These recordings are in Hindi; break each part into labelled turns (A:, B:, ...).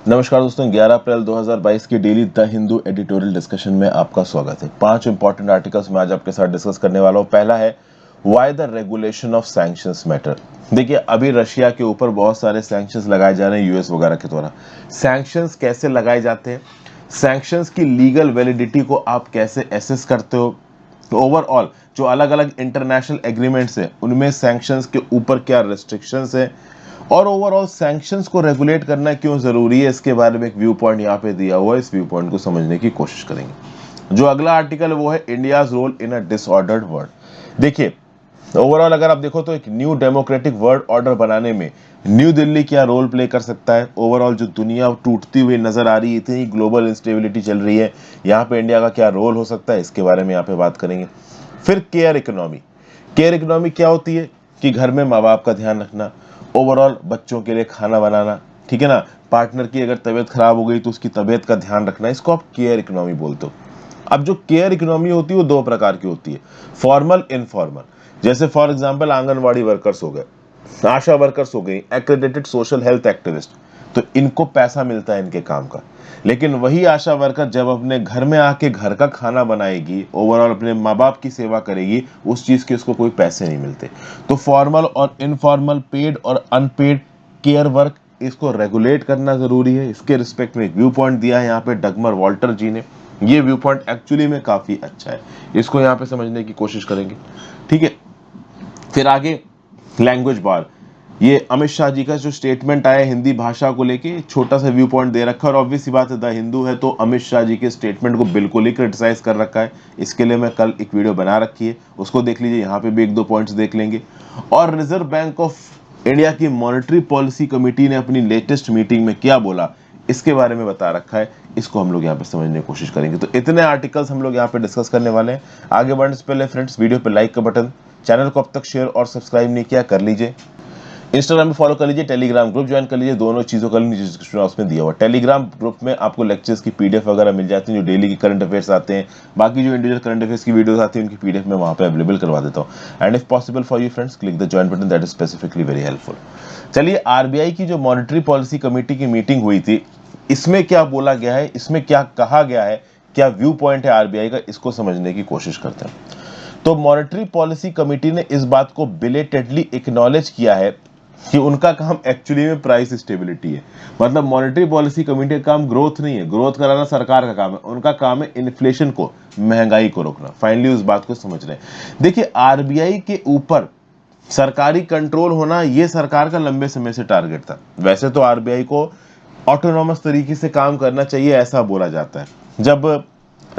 A: नमस्कार दोस्तों, 11 अप्रैल 2022 की daily the Hindu editorial discussion में आपका स्वागत है। 5 इंपॉर्टेंट आर्टिकल्स मैं आज आपके साथ डिस्कस करने वाला हूं। पहला है why the regulation of sanctions matter. देखिए, अभी रशिया के ऊपर बहुत सारे सैंक्शंस लगाए जा रहे हैं यूएस वगैरह के द्वारा। सैंक्शंस कैसे लगाए जाते हैं, सैंक्शंस की लीगल वैलिडिटी को आप कैसे एसेस करते हो, ओवरऑल जो अलग अलग इंटरनेशनल एग्रीमेंट्स है उनमें सैंक्शंस के ऊपर क्या रेस्ट्रिक्शंस है, और ओवरऑल सैंक्शंस को रेगुलेट करना क्यों जरूरी है, इसके बारे में एक व्यू पॉइंट यहाँ पे दिया हुआ है। इस व्यू पॉइंट को समझने की कोशिश करेंगे। जो अगला आर्टिकल है वो है India's role in a disordered world. देखिए, ओवरऑल अगर आप देखो तो एक न्यू डेमोक्रेटिक वर्ल्ड ऑर्डर बनाने में न्यू दिल्ली क्या रोल प्ले कर सकता है। ओवरऑल जो दुनिया टूटती हुई नजर आ रही है, इतनी ग्लोबल इंस्टेबिलिटी चल रही है, यहाँ पे इंडिया का क्या रोल हो सकता है, इसके बारे में यहाँ पे बात करेंगे। फिर केयर इकोनॉमी। केयर इकोनॉमी क्या होती है कि घर में माँ बाप का ध्यान रखना, ओवरऑल बच्चों के लिए खाना बनाना, ठीक है ना, पार्टनर की अगर तबीयत खराब हो गई तो उसकी तबीयत का ध्यान रखना, इसको आप केयर इकोनॉमी बोलते हो। अब जो केयर इकोनॉमी होती है वो दो प्रकार की होती है, फॉर्मल, इनफॉर्मल। जैसे फॉर एग्जांपल आंगनवाड़ी वर्कर्स हो गए, आशा वर्कर्स हो गई, एक्रेडिटेड सोशल हेल्थ एक्टिविस्ट, तो इनको पैसा मिलता है इनके काम का। लेकिन वही आशा वर्कर जब अपने घर में आके घर का खाना बनाएगी, ओवरऑल अपने माँ बाप की सेवा करेगी, उस चीज के उसको कोई पैसे नहीं मिलते। तो फॉर्मल और इनफॉर्मल, पेड और अनपेड केयर वर्क, इसको रेगुलेट करना जरूरी है। इसके रिस्पेक्ट में एक व्यू पॉइंट दिया है यहाँ पे डगमर वॉल्टर जी ने। ये व्यू पॉइंट एक्चुअली में काफी अच्छा है, इसको यहाँ पे समझने की कोशिश करेंगे, ठीक है। फिर आगे लैंग्वेज बार, ये अमित शाह जी का जो स्टेटमेंट आया हिंदी भाषा को लेके, छोटा सा व्यू पॉइंट दे रखा है। और ऑब्वियस सी बात है, द हिंदू है तो अमित शाह जी के स्टेटमेंट को बिल्कुल ही क्रिटिसाइज कर रखा है। इसके लिए मैं कल एक वीडियो बना रखी है, उसको देख लीजिए, यहाँ पे भी एक दो पॉइंट्स देख लेंगे। और रिजर्व बैंक ऑफ इंडिया की मॉनेटरी पॉलिसी कमेटी ने अपनी लेटेस्ट मीटिंग में क्या बोला, इसके बारे में बता रखा है, इसको हम लोग यहाँ पे समझने की कोशिश करेंगे। तो इतने आर्टिकल्स हम लोग यहाँ पे डिस्कस करने वाले हैं। आगे बढ़ने से पहले फ्रेंड्स, वीडियो पे लाइक का बटन, चैनल को अब तक शेयर और सब्सक्राइब नहीं किया कर लीजिए, इंस्टाग्राम में फॉलो कर लीजिए, टेलीग्राम ग्रुप ज्वाइन कर लीजिए। दोनों चीजों का नीचे डिस्क्रिप्शन बॉक्स में दिया हुआ। टेलीग्राम ग्रुप में आपको लेक्चर्स की पीडीएफ वगैरह मिल जाती है, जो डेली के करंट अफेयर्स आते हैं, बाकी जो इंडिविजुअल करंट अफेयर्स की वीडियोस आती है उनकी पीडीएफ में वहां पे अवेलेबल करवा देता हूँ। And if possible for you friends, click the join button, that is specifically very helpful. चलिए, आरबीआई की जो मॉनेटरी पॉलिसी कमेटी की मीटिंग हुई थी, इसमें क्या बोला गया है, इसमें क्या कहा गया है, क्या व्यू पॉइंट है आरबीआई का, इसको समझने की कोशिश करते हैं। तो मॉनेटरी पॉलिसी कमेटी ने इस बात को बिलेटेडली एक्नॉलेज किया है कि उनका काम एक्चुअली में प्राइस स्टेबिलिटी है। मतलब मॉनेटरी पॉलिसी कमेटी का काम ग्रोथ नहीं है, ग्रोथ कराना सरकार का काम है, उनका काम है इन्फ्लेशन को, महंगाई को रोकना। फाइनली उस बात को समझ रहे हैं। देखिए, आरबीआई के ऊपर सरकारी कंट्रोल होना ये सरकार का लंबे समय से टारगेट था। वैसे तो आरबीआई को ऑटोनॉमस तरीके से काम करना चाहिए, ऐसा बोला जाता है। जब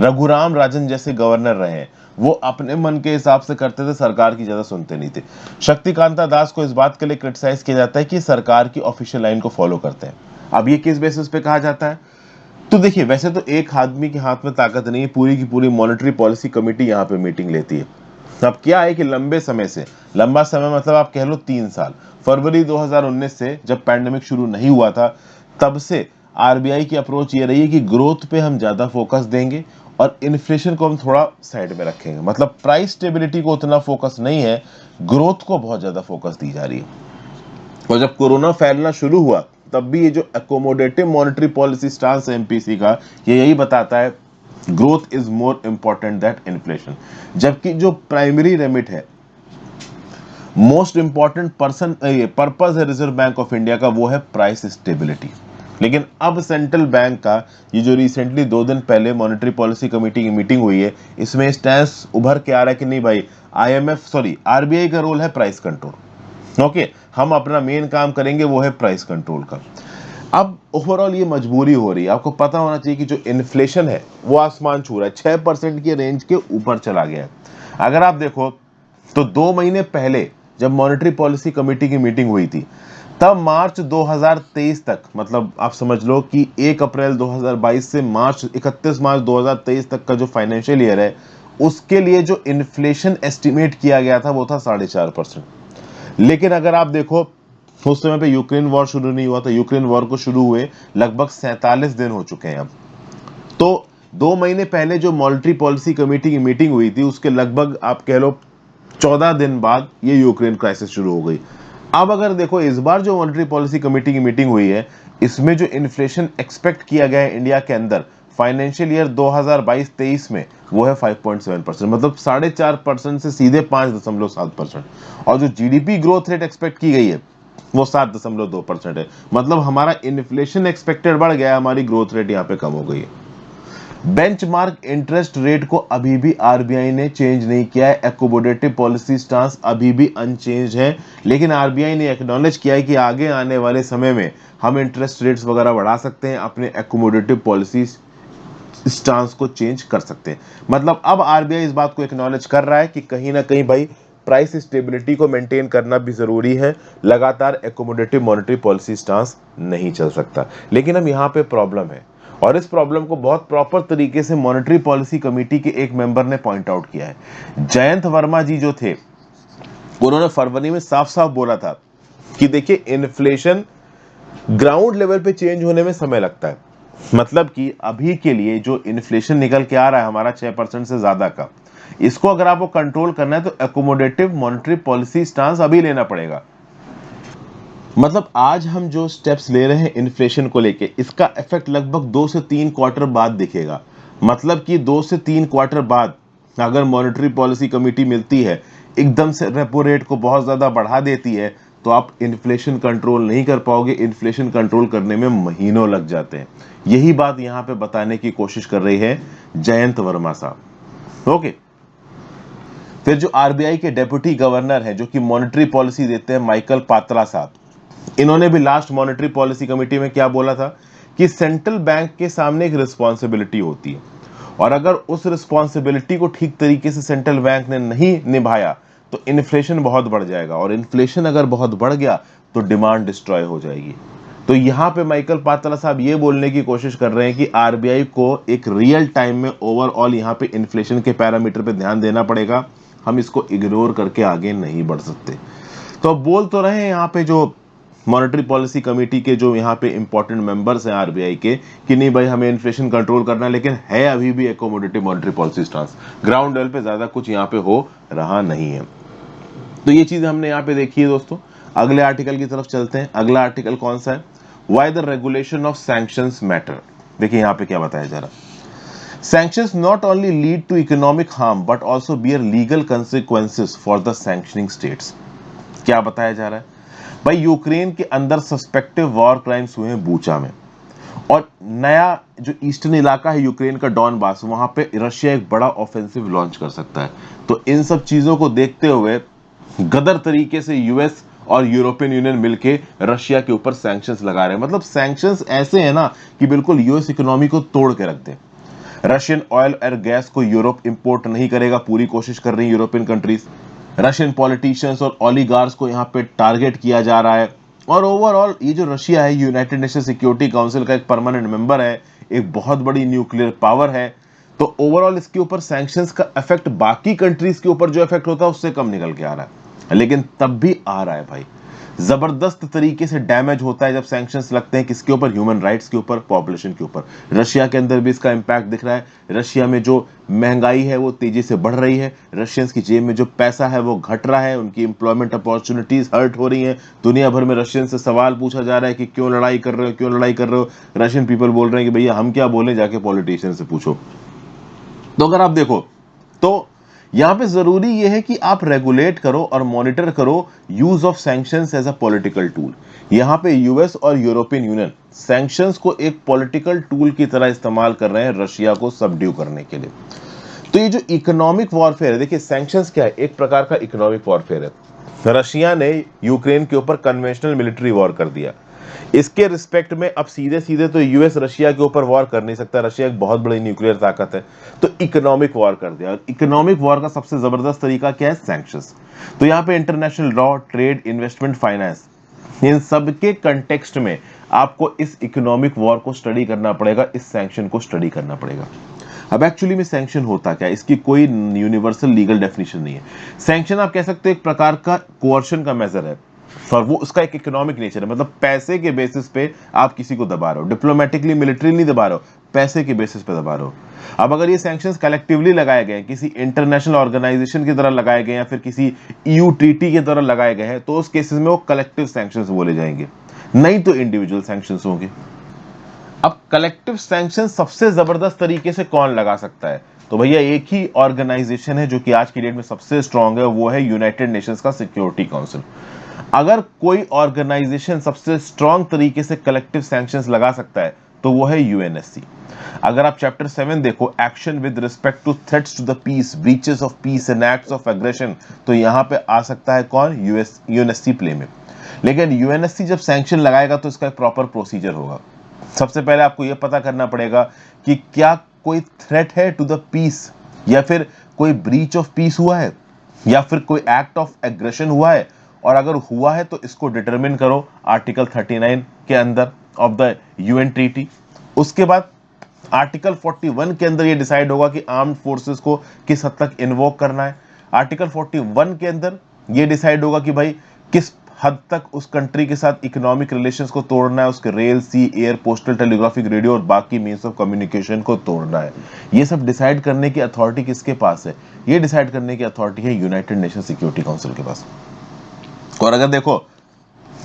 A: रघुराम राजन जैसे गवर्नर रहे, वो अपने मन के हिसाब से करते थे, सरकार की ज्यादा सुनते नहीं थे। शक्तिकांता दास को इस बात के लिए क्रिटिसाइज किया जाता है कि सरकार की ऑफिशियल लाइन को फॉलो करते हैं। अब ये किस बेसिस पे कहा जाता है, तो देखिए, वैसे तो एक आदमी के हाथ में ताकत नहीं है, पूरी की पूरी मॉनेटरी पॉलिसी कमेटी यहाँ पे मीटिंग लेती है। अब क्या है कि लंबे समय से, लंबा समय मतलब आप कह लो 3 साल, फरवरी 2019 से जब पैंडेमिक शुरू नहीं हुआ था, तब से आरबीआई की अप्रोच ये रही है कि ग्रोथ पे हम ज्यादा फोकस देंगे और इन्फ्लेशन को हम थोड़ा साइड में रखेंगे। मतलब प्राइस स्टेबिलिटी को उतना फोकस नहीं है, ग्रोथ को बहुत ज्यादा फोकस दी जा रही है। और जब कोरोना फैलना शुरू हुआ, तब भी ये जो अकोमोडेटिव मॉनेटरी पॉलिसी स्टांस है एमपीसी का, ये यही बताता है growth is more important that inflation. जबकि जो प्राइमरी रेमिट है, मोस्ट इंपॉर्टेंट पर्पस है रिजर्व बैंक ऑफ इंडिया का, वो है प्राइस स्टेबिलिटी। लेकिन अब सेंट्रल बैंक का, ये जो रिसेंटली 2 दिन पहले मॉनेटरी पॉलिसी कमेटी की मीटिंग हुई है, इसमें स्टैंस उभर के आ रहा है कि नहीं भाई, आरबीआई का रोल है प्राइस कंट्रोल। ओके, हम अपना मेन काम करेंगे, वो है प्राइस कंट्रोल का। अब ओवरऑल ये मजबूरी हो रही है, आपको पता होना चाहिए कि जो इन्फ्लेशन है वो आसमान छू रहा है, 6% के रेंज के ऊपर चला गया है। अगर आप देखो तो 2 महीने पहले जब मॉनेटरी पॉलिसी कमेटी की मीटिंग हुई थी, तब मार्च 2023 तक, मतलब आप समझ लो कि 1 अप्रैल 2022 से 31 मार्च 2023 तक का जो फाइनेंशियल ईयर है, उसके लिए जो इन्फ्लेशन एस्टिमेट किया गया था वो था 4.5%। लेकिन अगर आप देखो, उस समय पे यूक्रेन वॉर शुरू नहीं हुआ था, यूक्रेन वॉर को शुरू हुए लगभग 47 दिन हो चुके हैं अब। तो 2 महीने पहले जो मॉनेटरी पॉलिसी कमेटी की मीटिंग हुई थी, उसके लगभग आप कह लो 14 दिन बाद ये यूक्रेन क्राइसिस शुरू हो गई। अब अगर देखो, इस बार जो मॉनेटरी पॉलिसी कमेटी की मीटिंग हुई है, इसमें जो इन्फ्लेशन एक्सपेक्ट किया गया है इंडिया के अंदर फाइनेंशियल ईयर 2022-23 में, वो है 5.7%, मतलब 4.5% से सीधे 5.7%। और जो जीडीपी ग्रोथ रेट एक्सपेक्ट की गई है वो 7.2% है। मतलब हमारा इन्फ्लेशन एक्सपेक्टेड बढ़ गया है, हमारी ग्रोथ रेट यहाँ पे कम हो गई है। बेंचमार्क इंटरेस्ट रेट को अभी भी आरबीआई ने चेंज नहीं किया है, एकोमोडेटिव पॉलिसी स्टांस अभी भी अनचेंज है, लेकिन आरबीआई ने एक्नॉलेज किया है कि आगे आने वाले समय में हम इंटरेस्ट रेट्स वगैरह बढ़ा सकते हैं, अपने एकोमोडेटिव पॉलिसी स्टांस को चेंज कर सकते हैं। मतलब अब आरबीआई इस बात को एक्नॉलेज कर रहा है कि कहीं ना कहीं भाई प्राइस स्टेबिलिटी को मेंटेन करना भी जरूरी है, लगातार एकोमोडेटिव मॉनेटरी पॉलिसी स्टांस नहीं चल सकता। लेकिन अब यहाँ पे प्रॉब्लम है, और इस प्रॉब्लम को बहुत प्रॉपर तरीके से मॉनेटरी पॉलिसी कमेटी के एक मेंबर ने पॉइंट आउट किया है। जयंत वर्मा जी जो थे, उन्होंने फरवरी में साफ साफ बोला था कि देखिए इन्फ्लेशन ग्राउंड लेवल पे चेंज होने में समय लगता है। मतलब कि अभी के लिए जो इन्फ्लेशन निकल के आ रहा है हमारा 6% से ज्यादा का, इसको अगर आपको कंट्रोल करना है तो एकोमोडेटिव मॉनेटरी पॉलिसी स्टांस अभी लेना पड़ेगा। मतलब आज हम जो स्टेप्स ले रहे हैं इन्फ्लेशन को लेके, इसका इफेक्ट लगभग 2 से 3 क्वार्टर बाद दिखेगा। मतलब कि 2 से 3 क्वार्टर बाद अगर मॉनेटरी पॉलिसी कमेटी मिलती है, एकदम से रेपो रेट को बहुत ज्यादा बढ़ा देती है, तो आप इन्फ्लेशन कंट्रोल नहीं कर पाओगे। इन्फ्लेशन कंट्रोल करने में महीनों लग जाते हैं। यही बात यहां पे बताने की कोशिश कर रही है जयंत वर्मा साहब। ओके, फिर जो आरबीआई के डेप्यूटी गवर्नर हैं, जो कि मॉनेटरी पॉलिसी देते हैं, माइकल पात्रा साहब, इन्होंने भी लास्ट मॉनेटरी पॉलिसी कमेटी में क्या बोला था कि सेंट्रल बैंक के सामने एक रिस्पॉन्सिबिलिटी होती है, और अगर उस रिस्पॉन्सिबिलिटी को ठीक तरीके से सेंट्रल बैंक ने नहीं निभाया तो इन्फ्लेशन बहुत बढ़ जाएगा, और इन्फ्लेशन अगर बहुत बढ़ गया तो डिमांड डिस्ट्रॉय हो जाएगी। तो यहां पे माइकल पात्रा साहब ये बोलने की कोशिश कर रहे हैं कि आरबीआई को एक रियल टाइम में ओवरऑल यहां पे इन्फ्लेशन के पैरामीटर पे ध्यान देना पड़ेगा, हम इसको इग्नोर करके आगे नहीं बढ़ सकते। तो अब बोल तो रहे हैं यहाँ पे जो मॉनेटरी पॉलिसी कमेटी के जो यहाँ पे इंपॉर्टेंट मेंबर्स हैं आरबीआई के, कि नहीं भाई हमें इन्फ्लेशन कंट्रोल करना है, लेकिन है अभी भी accommodative monetary policy stance, ground level पे ज्यादा कुछ यहाँ पे हो रहा नहीं है। तो ये चीज हमने यहाँ पे देखी है दोस्तों। अगले आर्टिकल की तरफ चलते हैं। अगला आर्टिकल कौन सा है? Why the regulation of sanctions matter. देखिए यहाँ पे क्या बताया जा रहा है। Sanctions not only lead to economic harm but also bear legal consequences for the sanctioning states। क्या बताया जा रहा है भाई? यूक्रेन के अंदर सस्पेक्टिव वॉर क्राइम्स हुए हैं बूचा में, और नया जो ईस्टर्न इलाका है यूक्रेन का, डॉनबास, वहां पे रशिया एक बड़ा ऑफेंसिव लॉन्च कर सकता है। तो इन सब चीजों को देखते हुए गदर तरीके से यूएस और यूरोपियन यूनियन मिलके रशिया के ऊपर सैंक्शंस लगा रहे हैं। मतलब सैंक्शंस ऐसे हैं ना कि बिल्कुल यूएस इकोनॉमी को तोड़ के रख दें। रशियन ऑयल और गैस को यूरोप इंपोर्ट नहीं करेगा, पूरी कोशिश कर रही है यूरोपियन कंट्रीज। रशियन पॉलिटिशियंस और ओलिगार्स को यहाँ पे टारगेट किया जा रहा है। और ओवरऑल ये जो रशिया है, यूनाइटेड नेशन सिक्योरिटी काउंसिल का एक परमानेंट मेंबर है, एक बहुत बड़ी न्यूक्लियर पावर है। तो ओवरऑल इसके ऊपर सैंक्शंस का इफेक्ट बाकी कंट्रीज के ऊपर जो इफेक्ट होता है उससे कम निकल के आ रहा है, लेकिन तब भी आ रहा है भाई। जबरदस्त तरीके से डैमेज होता है जब सैंक्शंस लगते हैं। किसके ऊपर? ह्यूमन राइट्स के ऊपर, पॉपुलेशन के ऊपर। रशिया के अंदर भी इसका इंपैक्ट दिख रहा है। रशिया में जो महंगाई है वो तेजी से बढ़ रही है, रशियंस की जेब में जो पैसा है वो घट रहा है, उनकी एम्प्लॉयमेंट अपॉर्चुनिटीज हर्ट हो रही हैं। दुनिया भर में रशियन से सवाल पूछा जा रहा है कि क्यों लड़ाई कर रहे हो, क्यों लड़ाई कर रहे हो। रशियन पीपल बोल रहे हैं कि भैया हम क्या बोले, जाके पॉलिटिशियन से पूछो। तो अगर आप देखो तो यहां पे जरूरी यह है कि आप रेगुलेट करो और मॉनिटर करो use of sanctions as a political tool. यहां पे यूएस और यूरोपियन यूनियन सैंक्शंस को एक पॉलिटिकल टूल की तरह इस्तेमाल कर रहे हैं रशिया को सबड्यू करने के लिए। तो ये जो इकोनॉमिक वॉरफेयर है, देखिए सैंक्शंस क्या है? एक प्रकार का इकोनॉमिक वॉरफेयर है। रशिया ने यूक्रेन के ऊपर कन्वेंशनल मिलिट्री वॉर कर दिया। इसके रिस्पेक्ट में अब सीधे सीधे तो यूएस रशिया के ऊपर वॉर कर नहीं सकता, रशिया एक बहुत बड़ी न्यूक्लियर ताकत है। तो इकोनॉमिक वॉर कर दिया, और इकोनॉमिक वॉर का सबसे जबरदस्त तरीका क्या है? सैंक्शंस। तो यहां पे international law, trade, investment, finance, इन सब के कंटेक्स्ट में आपको इस इकोनॉमिक वॉर को स्टडी करना पड़ेगा, इस सैंक्शन को स्टडी करना पड़ेगा। अब एक्चुअली में सैंक्शन होता क्या है? इसकी कोई यूनिवर्सल लीगल डेफिनेशन नहीं है। सैंक्शन आप कह सकते हो एक प्रकार का कोअर्शन का मेजर है, और वो उसका एक इकोनॉमिक नेचर है। मतलब पैसे के बेसिस पे आप किसी को दबा रहे हो, डिप्लोमेटिकली मिलिट्री नहीं दबा रहे हो, पैसे के बेसिस पे दबा रहे हो। अब अगर ये सैंक्शंस कलेक्टिवली लगाए गए, किसी इंटरनेशनल ऑर्गेनाइजेशन की तरह लगाए गए या फिर किसी ईयू ट्रीटी की तरह लगाए गए हैं, तो उस केसेस में वो कलेक्टिव सैंक्शंस बोले जाएंगे। नहीं तो इंडिविजुअल सैंक्शंस होंगे। अब कलेक्टिव सैंक्शन सबसे जबरदस्त तरीके से कौन लगा सकता है? तो भैया एक ही ऑर्गेनाइजेशन है जो कि आज की डेट में सबसे स्ट्रांग है, वो है यूनाइटेड नेशंस का सिक्योरिटी काउंसिल। अगर कोई ऑर्गेनाइजेशन सबसे स्ट्रांग तरीके से कलेक्टिव सैंक्शंस लगा सकता है तो वो है यूएनएससी। अगर आप चैप्टर 7 देखो, action with respect to threats to the peace, breaches of peace and acts of aggression, तो यहां पे आ सकता है कौन? यूएनएससी प्ले में। लेकिन यूएनएससी जब सैंक्शन लगाएगा तो इसका एक प्रॉपर प्रोसीजर होगा। सबसे पहले आपको यह पता करना पड़ेगा कि क्या कोई थ्रेट है टू द पीस, या फिर कोई ब्रीच ऑफ पीस हुआ है, या फिर कोई एक्ट ऑफ एग्रेशन हुआ है, और अगर हुआ है तो इसको डिटरमिन करो आर्टिकल 39 के अंदर ऑफ द यूएन ट्रीटी। उसके बाद आर्टिकल 41 के अंदर ये डिसाइड होगा कि आर्म्ड फोर्सेस को किस हद तक इन्वोक करना है। आर्टिकल 41 के अंदर ये डिसाइड होगा कि भाई किस हद तक उस कंट्री के साथ इकोनॉमिक रिलेशंस को तोड़ना है, उसके रेल, सी, एयर, पोस्टल, टेलीग्राफिक, रेडियो और बाकी मीन्स ऑफ कम्युनिकेशन को तोड़ना है। ये सब डिसाइड करने की अथॉरिटी किसके पास है? ये डिसाइड करने की अथॉरिटी है यूनाइटेड नेशन सिक्योरिटी काउंसिल के पास। और अगर देखो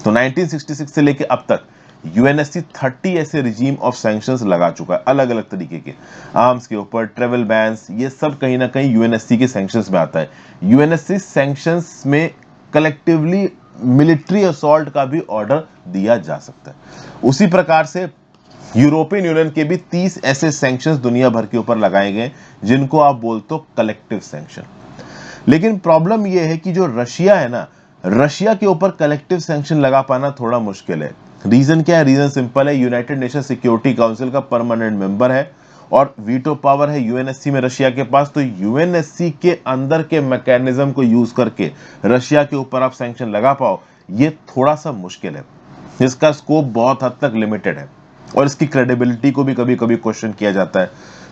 A: तो 1966 से लेके अब तक यूएनएससी 30 ऐसे रिजीम ऑफ सैंक्शंस लगा चुका है, अलग अलग तरीके के, आर्म्स के ऊपर, ट्रेवल बैन्स, ये सब कहीं ना कहीं यूएनएससी के सैंक्शंस में आता है। यूएनएससी सैंक्शंस में कलेक्टिवली मिलिट्री असॉल्ट का भी ऑर्डर दिया जा सकता है। उसी प्रकार से यूरोपियन यूनियन के भी 30 ऐसे सैंक्शंस दुनिया भर के ऊपर लगाए गए जिनको आप बोलते हो कलेक्टिव सैंक्शन। लेकिन प्रॉब्लम यह है कि जो रशिया है ना, रशिया के ऊपर कलेक्टिव सैंक्शन लगा पाना थोड़ा मुश्किल है। रीजन क्या है? रीजन सिंपल है, यूनाइटेड नेशन सिक्योरिटी काउंसिल का परमानेंट मेंबर है और वीटो पावर है यूएनएससी में रशिया के पास। तो यूएनएससी के अंदर के मैकेनिज्म को यूज करके रशिया के ऊपर आप सैंक्शन लगा पाओ, ये थोड़ा सा मुश्किल है। इसका स्कोप बहुत हद तक लिमिटेड है और इसकी क्रेडिबिलिटी को भी कभी कभी क्वेश्चन किया जाता है।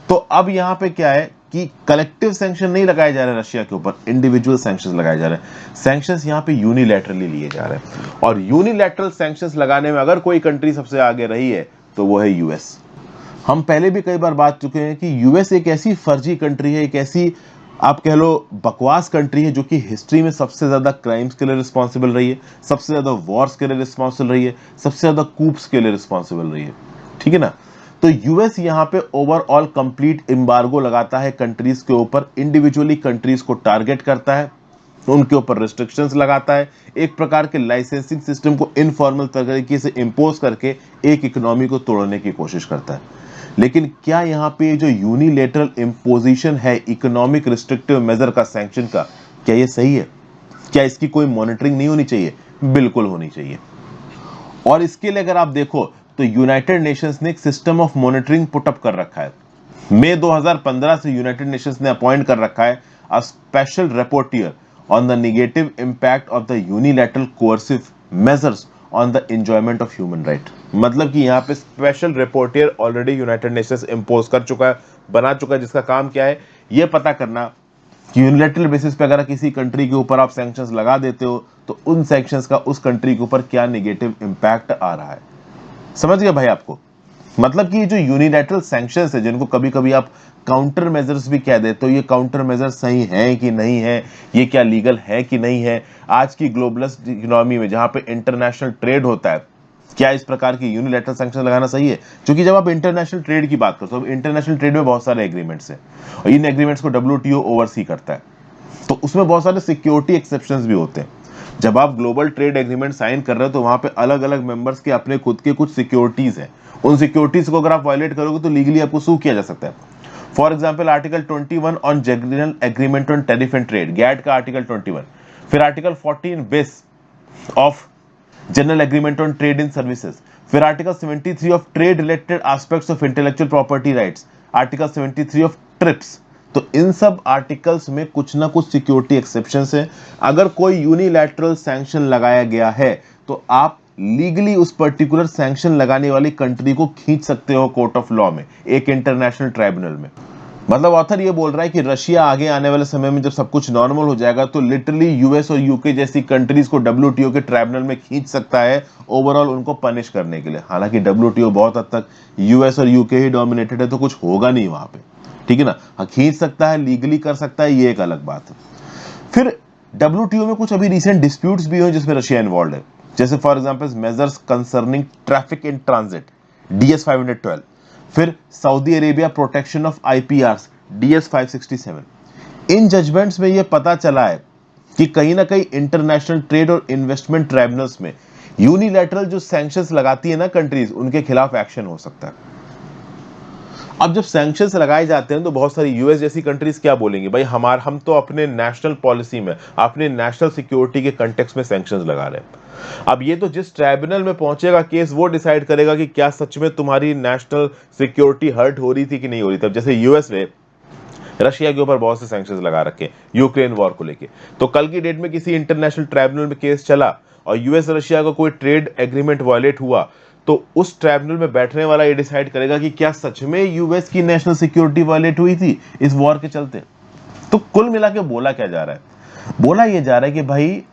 A: तो अब यहां पे क्या है कि कलेक्टिव सैंक्शन नहीं लगाए जा रहे रशिया के ऊपर, इंडिविजुअल सैंक्शंस लगाए जा रहे हैं। सैंक्शंस यहां पे यूनिलैटरली लिए जा रहे हैं और यूनिलैटरल सैंक्शंस लगाने में अगर कोई कंट्री सबसे आगे रही है तो वो है यूएस। हम पहले भी कई बार बात चुके हैं कि यूएस एक ऐसी फर्जी कंट्री है, एक ऐसी आप कह लो बकवास कंट्री है जो कि हिस्ट्री में सबसे ज्यादा क्राइम्स के लिए रिस्पॉन्सिबल रही है, सबसे ज्यादा वॉर्स के लिए रिस्पॉन्सिबल रही है, सबसे ज्यादा कूप्स के लिए रिस्पॉन्सिबल रही है। ठीक है ना? तो यूएस यहां पे ओवरऑल कंप्लीट एम्बार्गो लगाता है कंट्रीज के ऊपर, इंडिविजुअली कंट्रीज को टारगेट करता है, उनके ऊपर रिस्ट्रिक्शंस लगाता है, एक प्रकार के लाइसेंसिंग सिस्टम को इनफॉर्मल तरीके से इंपोज करके एक इकोनॉमी को तोड़ने की कोशिश करता है। लेकिन क्या यहाँ पे जो यूनिलेटरल इम्पोजिशन है इकोनॉमिक रिस्ट्रिक्टिव मेजर का, सैंक्शन का, क्या ये सही है? क्या इसकी कोई मॉनिटरिंग नहीं होनी चाहिए? बिल्कुल होनी चाहिए। और इसके लिए अगर आप देखो तो यूनाइटेड नेशंस ने एक सिस्टम ऑफ मॉनिटरिंग पुटअप कर रखा है। मई 2015 से यूनाइटेड नेशंस ने अपॉइंट कर रखा है a special rapporteur on the negative impact of the unilateral coercive measures on the enjoyment of human right. मतलब कि यहाँ पे special rapporteur already United Nations impose कर चुका है, बना चुका है, जिसका काम क्या है? ये पता करना कि यूनिलैटरल बेसिस पे अगर किसी कंट्री के ऊपर आप सैंक्शंस लगा देते हो तो उन सैंक्शंस का उस कंट्री के ऊपर क्या नेगेटिव इंपैक्ट आ रहा है। समझ गए भाई आपको? मतलब कि जो यूनिलैटरल सैंक्शंस है, जिनको कभी कभी आप काउंटर मेजर्स भी कह देते हो, ये काउंटर मेजर्स सही हैं कि नहीं है, ये क्या लीगल है कि नहीं है? आज की ग्लोबलिस्ट इकोनॉमी में जहां पे इंटरनेशनल ट्रेड होता है, क्या इस प्रकार की यूनिलैटरल सैंक्शन लगाना सही है? क्योंकि जब आप इंटरनेशनल ट्रेड की बात करते हो, इंटरनेशनल ट्रेड में बहुत सारे एग्रीमेंट्स हैं और इन एग्रीमेंट्स को डब्ल्यूटीओ ओवरसी करता है, तो उसमें बहुत सारे सिक्योरिटी एक्सेप्शंस भी होते हैं। जब आप ग्लोबल ट्रेड एग्रीमेंट साइन कर रहे हो तो वहां पे अलग अलग मेंबर्स के अपने खुद के कुछ सिक्योरिटीज हैं। उन सिक्योरिटीज को अगर आप वायलेट करोगे तो लीगली आपको सू किया जा सकता है। For example article 21 on general agreement on tariff and trade, GATT का आर्टिकल 21, फिर article 14 bis of general agreement on trade in services, फिर article 73 of trade related aspects of intellectual property rights, article 73 of TRIPS. तो इन सब आर्टिकल्स में कुछ ना कुछ सिक्योरिटी एक्सेप्शंस है। अगर कोई यूनिलैटरल सैंक्शन लगाया गया है तो आप लीगली उस पर्टिकुलर सैंक्शन लगाने वाली कंट्री को खींच सकते हो कोर्ट ऑफ लॉ में, एक इंटरनेशनल ट्राइब्यूनल में। मतलब ऑथर ये बोल रहा है कि रशिया आगे आने वाले समय में जब सब कुछ नॉर्मल हो जाएगा तो लिटरली यूएस और यूके जैसी कंट्रीज को डब्ल्यूटीओ के ट्राइब्यूनल में खींच सकता है ओवरऑल उनको पनिश करने के लिए। हालांकि डब्ल्यूटीओ बहुत हद तक यूएस और यूके ही डोमिनेटेड है तो कुछ होगा नहीं वहां पे, ठीक है ना? हाँ, खींच सकता है, लीगली कर सकता है, ये एक अलग बात है। फिर डब्ल्यूटीओ में कुछ अभी रिसेंट डिस्प्यूट्स भी हुए जिसमें रशिया इन्वॉल्व है। जैसे for example measures concerning traffic in transit DS 512, फिर Saudi Arabia protection of IPRs DS 567। इन जजमेंट्स में यह पता चला है कि कहीं ना कहीं इंटरनेशनल ट्रेड और इन्वेस्टमेंट ट्राइब्यूनल्स में यूनिलैटरल जो सैंक्शंस लगाती है ना कंट्रीज, उनके खिलाफ एक्शन हो सकता है। अब जब सैंक्शंस लगाए जाते हैं तो बहुत सारी यूएस जैसी कंट्रीज क्या बोलेंगे, भाई हम तो अपने नेशनल पॉलिसी में, अपने नेशनल सिक्योरिटी के कंटेक्स्ट में सैंक्शंस लगा रहे हैं। अब ये तो जिस ट्राइब्यूनल में पहुंचेगा केस, वो डिसाइड करेगा कि क्या सच में तुम्हारी नेशनल सिक्योरिटी हर्ट हो रही थी कि नहीं हो रही थी। जैसे यूएस ने रशिया के ऊपर बहुत से सैंक्शंस लगा रखे यूक्रेन वॉर को लेके, तो कल की डेट में किसी इंटरनेशनल ट्राइब्यूनल में केस चला और यूएस रशिया का कोई ट्रेड एग्रीमेंट वायलेट हुआ, तो उस ट्राइब्यूनल में बैठने वाला ये डिसाइड करेगा कि क्या सच में यूएस की नेशनल सिक्योरिटी वायलेट हुई थी इस वॉर के चलते। तो कुल मिला के बोला क्या जा रहा है, बोला ये जा रहा है कि भाई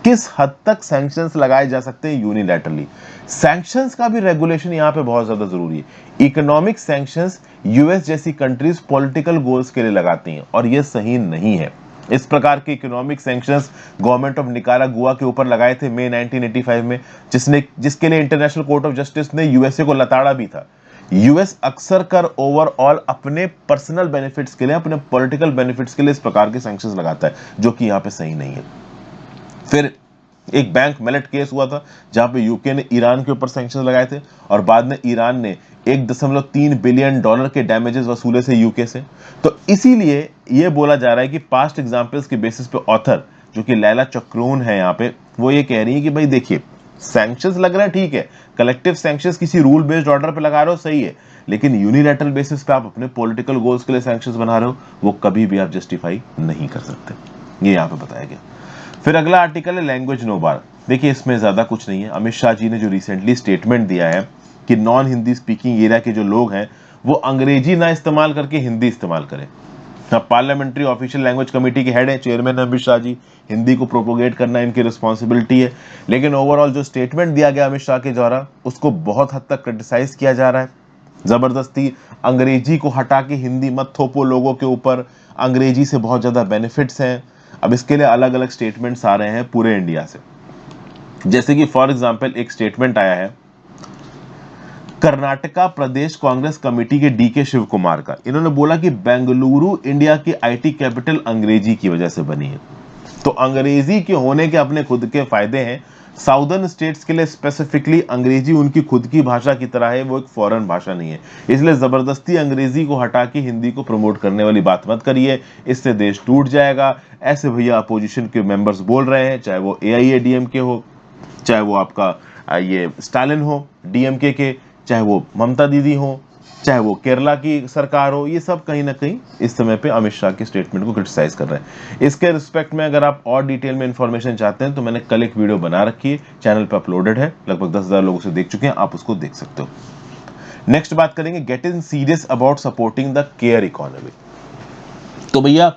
A: किस हद तक सैंक्शंस लगाए जा सकते हैं यूनिलैटरली। सैंक्शंस का भी रेगुलेशन यहां पे बहुत ज्यादा जरूरी है। इकोनॉमिक सैंक्शंस यूएस जैसी कंट्रीज पॉलिटिकल गोल्स के लिए लगाती हैं और यह सही नहीं है। इस प्रकार के economic sanctions government of Nicaragua के ऊपर लगाए थे मई 1985 में, जिसके लिए इंटरनेशनल कोर्ट ऑफ जस्टिस ने यूएसए को लताड़ा भी था। यूएस अक्सर कर ओवरऑल अपने पर्सनल बेनिफिट्स के लिए, अपने पॉलिटिकल बेनिफिट्स के लिए इस प्रकार के सैंक्शंस लगाता है, जो कि यहां पे सही नहीं है। फिर एक बैंक मेलेट केस हुआ था जहां पे यूके ने ईरान के ऊपर सैंक्शंस लगाए थे और बाद में ईरान ने $1.3 बिलियन के डैमेजेस वसूले से यूके से। तो इसीलिए यह बोला जा रहा है कि पास्ट एग्जांपल्स के बेसिस पे ऑथर जो कि लैला चक्रोन है यहाँ पे, वो ये कह रही है कि भाई देखिए सैंक्शंस लग रहा है ठीक है, कलेक्टिव सैंक्शंस किसी रूल बेस्ड ऑर्डर पे लगा रहे हो सही है, लेकिन यूनिलैटरल बेसिस पे आप अपने पॉलिटिकल गोल्स के लिए सैंक्शंस बना रहे हो, वो कभी भी आप जस्टिफाई नहीं कर सकते। ये यहाँ पे बताया गया। फिर अगला आर्टिकल है लैंग्वेज नो बार। देखिए इसमें ज्यादा कुछ नहीं है। अमित शाह जी ने जो रिसेंटली स्टेटमेंट दिया है कि नॉन हिंदी स्पीकिंग एरिया के जो लोग हैं वो अंग्रेजी ना इस्तेमाल करके हिंदी इस्तेमाल करें। अब पार्लियामेंट्री ऑफिशियल लैंग्वेज कमेटी के हेड है, चेयरमैन अमित शाह जी, हिंदी को प्रोपोगेट करना इनकी रिस्पॉन्सिबिलिटी है। लेकिन ओवरऑल जो स्टेटमेंट दिया गया अमित शाह के द्वारा उसको बहुत हद तक क्रिटिसाइज किया जा रहा है। जबरदस्ती अंग्रेजी को हटा के हिंदी मत थोपो लोगों के ऊपर, अंग्रेजी से बहुत ज्यादा बेनिफिट्स हैं। अब इसके लिए अलग अलग स्टेटमेंट्स आ रहे हैं पूरे इंडिया से। जैसे कि फॉर एग्जांपल एक स्टेटमेंट आया है कर्नाटका प्रदेश कांग्रेस कमेटी के DK शिव कुमार का। इन्होंने बोला कि बेंगलुरु इंडिया की IT कैपिटल अंग्रेजी की वजह से बनी है। तो अंग्रेजी के होने के अपने खुद के फायदे हैं। साउदर्न स्टेट्स के लिए स्पेसिफिकली अंग्रेजी उनकी खुद की भाषा की तरह है, वो एक फॉरेन भाषा नहीं है। इसलिए जबरदस्ती अंग्रेजी को हटा के हिंदी को प्रमोट करने वाली बात मत करिए, इससे देश टूट जाएगा। ऐसे भैया अपोजिशन के मेंबर्स बोल रहे हैं, चाहे वो AIADMK हो, चाहे वो आपका ये स्टालिन हो DMK के, चाहे वो ममता दीदी हो, चाहे वो केरला की सरकार हो, ये सब कहीं ना कहीं इस समय पे अमित शाह के स्टेटमेंट को क्रिटिसाइज कर रहे हैं। इसके रिस्पेक्ट में अगर आप और डिटेल में इंफॉर्मेशन चाहते हैं तो मैंने कल एक वीडियो बना रखी है, चैनल पे अपलोडेड है, लगभग 10,000 लोगों से देख चुके हैं, आप उसको देख सकते हो। नेक्स्ट बात करेंगे get in serious about supporting the care economy. तो भैया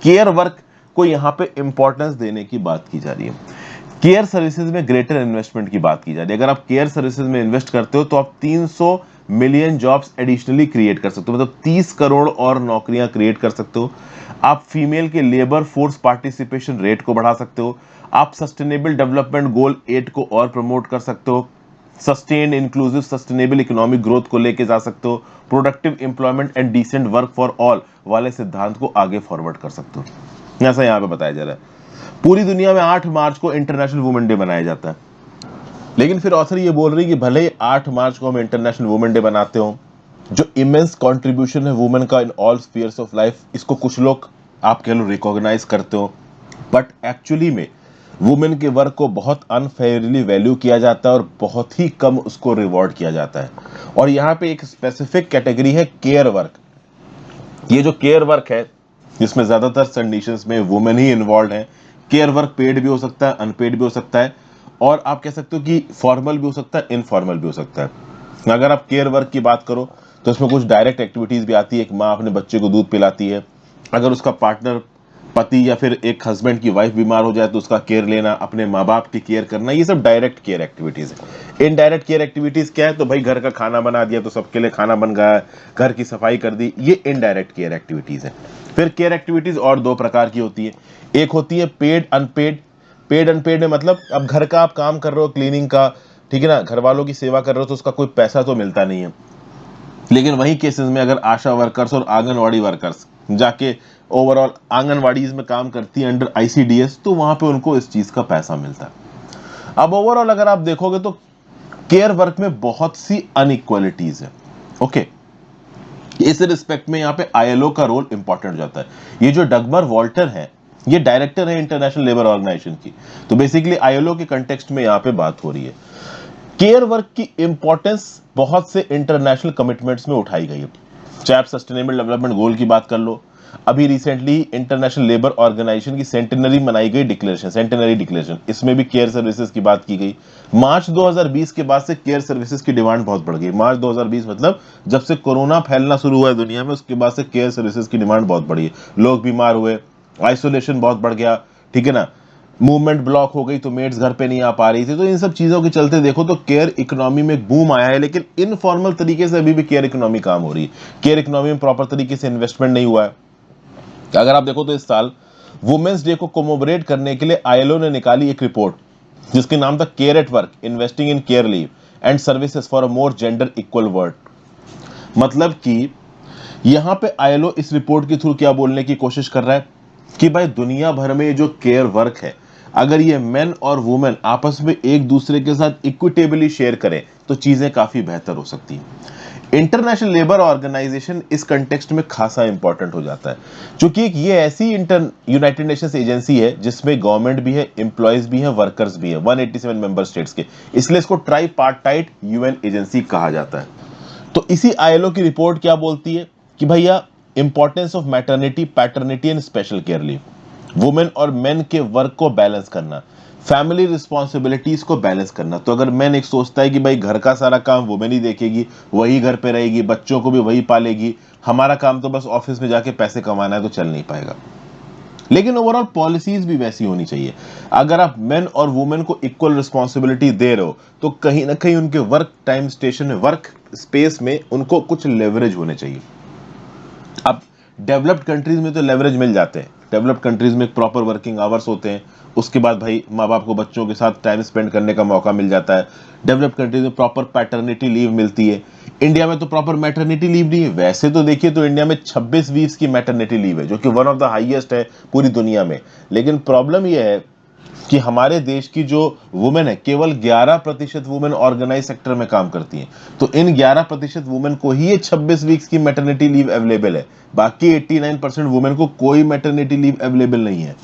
A: केयर वर्क को यहाँ पे इंपॉर्टेंस देने की बात की जा रही है। केयर सर्विसेज में ग्रेटर इन्वेस्टमेंट की बात की जा रही है। अगर आप केयर सर्विसेज में इन्वेस्ट करते हो तो आप 300 मिलियन जॉब्स एडिशनली क्रिएट कर सकते हो, मतलब 30 करोड़ और नौकरियां क्रिएट कर सकते हो। आप फीमेल के लेबर फोर्स पार्टिसिपेशन रेट को बढ़ा सकते हो। आप सस्टेनेबल डेवलपमेंट गोल 8 को और प्रमोट कर सकते हो। Sustained inclusive sustainable economic growth को लेके जा सकते हो। Productive employment and decent work for all वाले सिद्धांत को आगे फॉरवर्ड कर सकते हो। ऐसा यहाँ पे बताया जा रहा है। पूरी दुनिया में 8 मार्च को इंटरनेशनल वुमेन डे मनाया जाता है, लेकिन फिर ऑथर ये बोल रही है कि भले ही 8 मार्च को हम इंटरनेशनल वुमेन डे बनाते हो, जो इमेंस कंट्रीब्यूशन है वुमेन का in all spheres of life, इसको कुछ लोग आप कह लो रिकॉग्नाइज करते हो, बट एक्चुअली में वुमेन के वर्क को बहुत अनफेयरली वैल्यू किया जाता है और बहुत ही कम उसको रिवॉर्ड किया जाता है। और यहाँ पे एक स्पेसिफिक कैटेगरी है केयर वर्क। ये जो केयर वर्क है जिसमें ज्यादातर कंडीशंस में वुमेन ही इन्वॉल्व है। केयर वर्क पेड भी हो सकता है, अनपेड भी हो सकता है, और आप कह सकते हो कि फॉर्मल भी हो सकता है, इनफॉर्मल भी हो सकता है। अगर आप केयर वर्क की बात करो तो इसमें कुछ डायरेक्ट एक्टिविटीज भी आती है। एक माँ अपने बच्चे को दूध पिलाती है, अगर उसका पार्टनर पति या फिर एक हस्बैंड की वाइफ बीमार हो जाए तो उसका केयर लेना, अपने माँ बाप की केयर करना, ये सब डायरेक्ट केयर एक्टिविटीज है। इनडायरेक्ट केयर एक्टिविटीज क्या है, तो भाई घर का खाना बना दिया तो सबके लिए खाना बन गया, घर की सफाई कर दी, ये इनडायरेक्ट केयर एक्टिविटीज है। फिर केयर एक्टिविटीज और 2 प्रकार की होती है। एक होती है पेड अनपेड। पेड अनपेड में मतलब अब घर का आप काम कर रहे हो, क्लीनिंग का, ठीक है ना, घर वालों की सेवा कर रहे हो, तो उसका कोई पैसा तो मिलता नहीं है। लेकिन वही केसेस में अगर आशा वर्कर्स और आंगनवाड़ी वर्कर्स जाके ओवरऑल आंगनवाड़ीज में काम करती है अंडर आईसीडीएस, तो वहां पे उनको इस चीज का पैसा मिलता है। अब ओवरऑल अगर आप देखोगे तो केयर वर्क में बहुत सी अनइक्वालिटीज है। ओके, इस रिस्पेक्ट में यहाँ पे आईएलओ का रोल इंपॉर्टेंट हो जाता है। ये जो डगमर वॉल्टर है, ये डायरेक्टर है इंटरनेशनल लेबर ऑर्गेनाइजेशन की, तो बेसिकली आईएलओ के कंटेक्स्ट में यहाँ पे बात हो रही है। केयर वर्क की इंपॉर्टेंस बहुत से इंटरनेशनल कमिटमेंट्स में उठाई गई है, चाहे आप सस्टेनेबल डेवलपमेंट गोल की बात कर लो, अभी रिसेंटली इंटरनेशनल लेबर ऑर्गेनाइजेशन की सेंटेनरी मनाई गई डिक्लेरेशन, सेंटेनरी डिक्लेरेशन, इसमें भी केयर सर्विसेज की बात की गई। मार्च 2020 के बाद से केयर सर्विसेज की डिमांड बहुत बढ़ गई। मार्च 2020 मतलब जब से कोरोना फैलना शुरू हुआ है दुनिया में, उसके बाद से केयर सर्विसेज की डिमांड बहुत बढ़ी है। लोग बीमार हुए, आइसोलेशन बहुत बढ़ गया, ठीक है ना, मूवमेंट ब्लॉक हो गई, तो मेड्स घर पे नहीं आ पा रही थी। तो इन सब चीजों के चलते देखो तो केयर इकोनॉमी में एक बूम आया है, लेकिन इनफॉर्मल तरीके से अभी भी केयर इकोनॉमी काम हो रही है। केयर इकोनॉमी में प्रॉपर तरीके से इन्वेस्टमेंट नहीं हुआ है। अगर आप देखो तो इस साल वुमेन्स डे को कोमोबरेट करने के लिए आईएलओ ने निकाली एक रिपोर्ट जिसके नाम था care at work, investing in care leave and services for a more gender equal world. मतलब कि यहां पे आईएलओ इस रिपोर्ट के थ्रू क्या बोलने की कोशिश कर रहा है कि भाई दुनिया भर में जो केयर वर्क है, अगर ये मेन और वुमेन आपस में एक दूसरे के साथ इक्विटेबली शेयर करें तो चीजें काफी बेहतर हो सकती हैं। इंटरनेशनल लेबर ऑर्गेनाइजेशन इस कंटेक्स्ट में खासा इंपॉर्टेंट हो जाता है, क्योंकि ये ऐसी यूनाइटेड नेशंस एजेंसी है जिसमें गवर्नमेंट भी है, एम्प्लॉयज भी है, वर्कर्स भी है, 187 मेंबर स्टेट्स के, इसलिए इसको ट्राईपार्टाइट यूएन एजेंसी कहा जाता है। तो इसी आईएलओ की रिपोर्ट क्या बोलती है कि भैया importance of maternity, paternity and special care leave, women और मेन के वर्क को बैलेंस करना, फैमिली रिस्पॉन्सिबिलिटीज को बैलेंस करना। तो अगर मैन एक सोचता है कि भाई घर का सारा काम वुमेन ही देखेगी, वही घर पे रहेगी, बच्चों को भी वही पालेगी, हमारा काम तो बस ऑफिस में जाके पैसे कमाना है, तो चल नहीं पाएगा। लेकिन ओवरऑल पॉलिसीज भी वैसी होनी चाहिए। अगर आप मेन और वुमेन को इक्वल रिस्पॉन्सिबिलिटी दे रहे हो तो कहीं ना कहीं उनके वर्क टाइम स्टेशन में, वर्क स्पेस में उनको कुछ लेवरेज होने चाहिए। अब डेवलप्ड कंट्रीज में तो लेवरेज मिल जाते हैं, डेवलप्ड कंट्रीज में प्रॉपर वर्किंग आवर्स होते हैं, उसके बाद भाई माँ बाप को बच्चों के साथ टाइम स्पेंड करने का मौका मिल जाता है। डेवलप्ड कंट्रीज में प्रॉपर पैटर्निटी लीव मिलती है। इंडिया में तो प्रॉपर मैटरनिटी लीव नहीं है। वैसे तो देखिए तो इंडिया में 26 वीक्स की मैटरनिटी लीव है, जो कि वन ऑफ द हाईएस्ट है पूरी दुनिया में। लेकिन प्रॉब्लम यह है कि हमारे देश की जो वुमेन है, केवल 11% वुमेन ऑर्गेनाइज सेक्टर में काम करती हैं। तो इन 11% वुमेन को ही ये 26 वीक्स की मैटरनिटी लीव अवेलेबल है, बाकी 89% वुमेन को कोई मैटरनिटी लीव अवेलेबल नहीं है।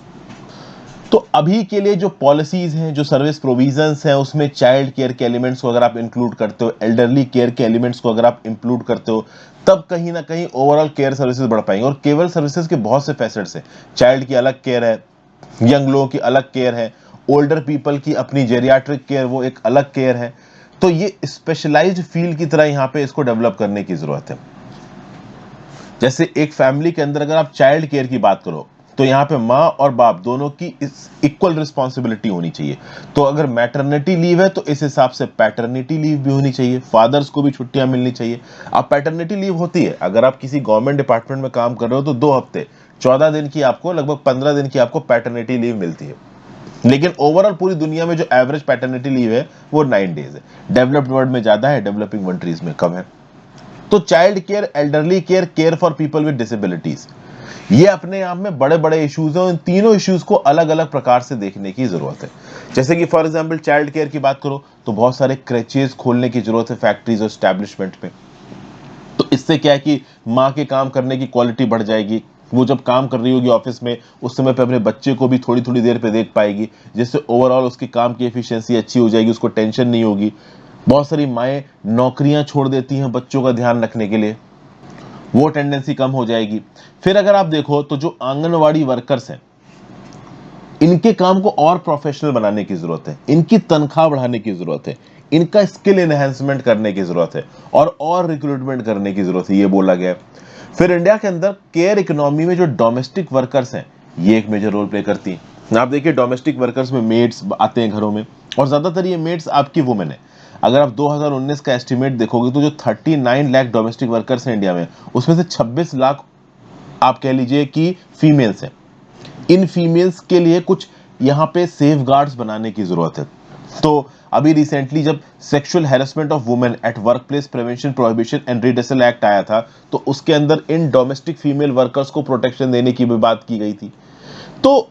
A: तो अभी के लिए जो पॉलिसीज हैं, जो सर्विस प्रोविजंस हैं, उसमें चाइल्ड केयर के एलिमेंट्स को अगर आप इंक्लूड करते हो, एल्डरली केयर के एलिमेंट्स को अगर आप इंक्लूड करते हो, तब कहीं ना कहीं ओवरऑल केयर सर्विसेज बढ़ पाएंगे। और केवल सर्विसेज के बहुत से फैसेट्स हैं। चाइल्ड की अलग केयर है, यंग लोगों की अलग केयर है, ओल्डर पीपल की अपनी जेरियाट्रिक केयर वो एक अलग केयर है। तो ये स्पेशलाइज्ड फील्ड की तरह यहाँ पे इसको डेवलप करने की जरूरत है। जैसे एक फैमिली के अंदर अगर आप चाइल्ड केयर की बात करो तो यहाँ पे माँ और बाप दोनों की इक्वल रिस्पॉन्सिबिलिटी होनी चाहिए। तो अगर मैटरनिटी लीव है तो इस हिसाब से पैटर्निटी लीव भी होनी चाहिए, फादर्स को भी छुट्टियां मिलनी चाहिए। अब पैटर्निटी लीव होती है, अगर आप किसी गवर्नमेंट डिपार्टमेंट में काम कर रहे हो तो 2 हफ्ते 14 दिन की आपको, लगभग 15 दिन की आपको पैटर्निटी लीव मिलती है। लेकिन ओवरऑल पूरी दुनिया में जो एवरेज पैटर्निटी लीव है वो 9 डेज है। डेवलप्ड वर्ल्ड में ज्यादा है, डेवलपिंग कंट्रीज में कम है। तो child care, elderly care, care for people with disabilities, ये अपने आप में बड़े बड़े इश्यूज हैं। इन तीनों इश्यूज को अलग अलग प्रकार से देखने की जरूरत है। जैसे कि फॉर एग्जांपल चाइल्ड केयर की बात करो तो बहुत सारे क्रेचेस खोलने की जरूरत है फैक्ट्रीज और एस्टैब्लिशमेंट में। तो इससे क्या है कि माँ के काम करने की क्वालिटी बढ़ जाएगी। वो जब काम कर रही होगी ऑफिस में, उस समय पे अपने बच्चे को भी थोड़ी थोड़ी देर पे देख पाएगी, जिससे ओवरऑल उसकी काम की एफिशिएंसी अच्छी हो जाएगी, उसको टेंशन नहीं होगी। बहुत सारी माएँ नौकरियां छोड़ देती हैं बच्चों का ध्यान रखने के लिए, वो टेंडेंसी कम हो जाएगी। फिर अगर आप देखो तो जो आंगनवाड़ी वर्कर्स हैं, इनके काम को और प्रोफेशनल बनाने की जरूरत है, इनकी तनख्वाह बढ़ाने की जरूरत है, इनका स्किल एनहेंसमेंट करने की जरूरत है और रिक्रूटमेंट करने की जरूरत है, ये बोला गया। फिर इंडिया के अंदर केयर इकोनॉमी में जो डोमेस्टिक वर्कर्स हैं, ये एक मेजर रोल प्ले करती हैं। आप देखिए डोमेस्टिक वर्कर्स में मेड्स आते हैं घरों में, और ज्यादातर ये मेड्स आपकी वुमेन है। अगर आप 2019 का एस्टिमेट देखोगे तो जो 39 लाख डोमेस्टिक वर्कर्स हैं इंडिया में, उसमें से 26 लाख आप कह लीजिए कि फीमेल्स हैं। इन फीमेल्स के लिए कुछ यहाँ पे सेफ गार्ड्स बनाने की जरूरत है। तो अभी रिसेंटली जब sexual harassment of women at work place prevention prohibition and redressal act आया था, तो उसके अंदर इन डोमेस्टिक फीमेल वर्कर्स को प्रोटेक्शन देने की भी बात की गई थी। तो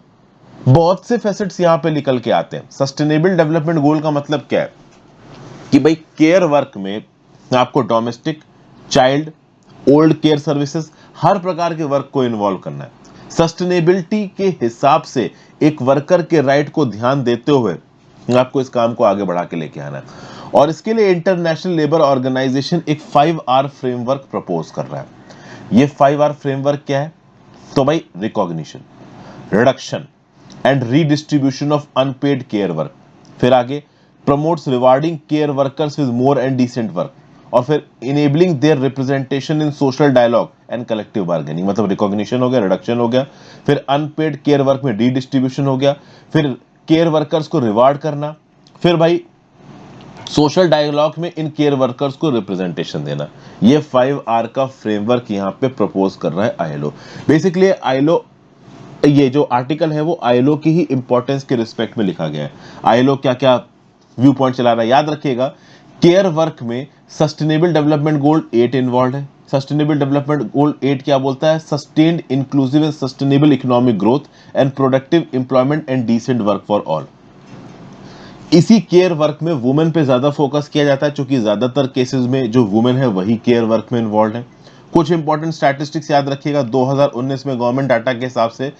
A: बहुत से फैसेट्स यहां पे निकल के आते हैं। सस्टेनेबल डेवलपमेंट गोल का मतलब क्या है कि भाई केयर वर्क में आपको domestic, child, old care services, हर प्रकार के वर्क को इन्वॉल्व करना है। सस्टेनेबिलिटी के हिसाब से एक वर्कर के राइट को ध्यान देते हुए आपको इस काम को आगे बढ़ा के लेके आना है। और इसके लिए इंटरनेशनल लेबर ऑर्गेनाइजेशन एक 5R फ्रेमवर्क प्रपोज कर रहा है। ये 5R फ्रेमवर्क क्या है? तो भाई recognition, reduction and redistribution of unpaid care work, फिर आगे promotes rewarding care workers with more and decent work, और फिर enabling their representation in social dialogue and collective bargaining. मतलब रिकॉग्निशन हो गया, रिडक्शन हो गया, फिर अनपेड केयर वर्क में रीडिस्ट्रीब्यूशन हो गया, फिर केयर वर्कर्स को रिवार्ड करना, फिर भाई सोशल डायलॉग में इन केयर वर्कर्स को रिप्रेजेंटेशन देना। ये 5R का फ्रेमवर्क यहाँ पे प्रपोज कर रहा है आईएलओ। बेसिकली आईएलओ, ये जो आर्टिकल है वो आईएलओ की ही इंपॉर्टेंस के रिस्पेक्ट में लिखा गया है। आईएलओ क्या क्या व्यू पॉइंट चला रहा है, याद रखिएगा। केयर वर्क में सस्टेनेबल डेवलपमेंट गोल 8 इन्वॉल्व है। सस्टेनेबल डेवलपमेंट गोल 8 क्या बोलता है? Sustained, inclusive and sustainable economic growth and productive employment and decent work for all. इसी केयर वर्क में वुमेन पे ज्यादा फोकस किया जाता है, क्योंकि ज्यादातर केसेस में जो वुमेन है वही केयर वर्क में इन्वॉल्व है। कुछ इंपॉर्टेंट स्टैटिस्टिक्स याद रखिएगा। 2019 में गवर्नमेंट डाटा के हिसाब से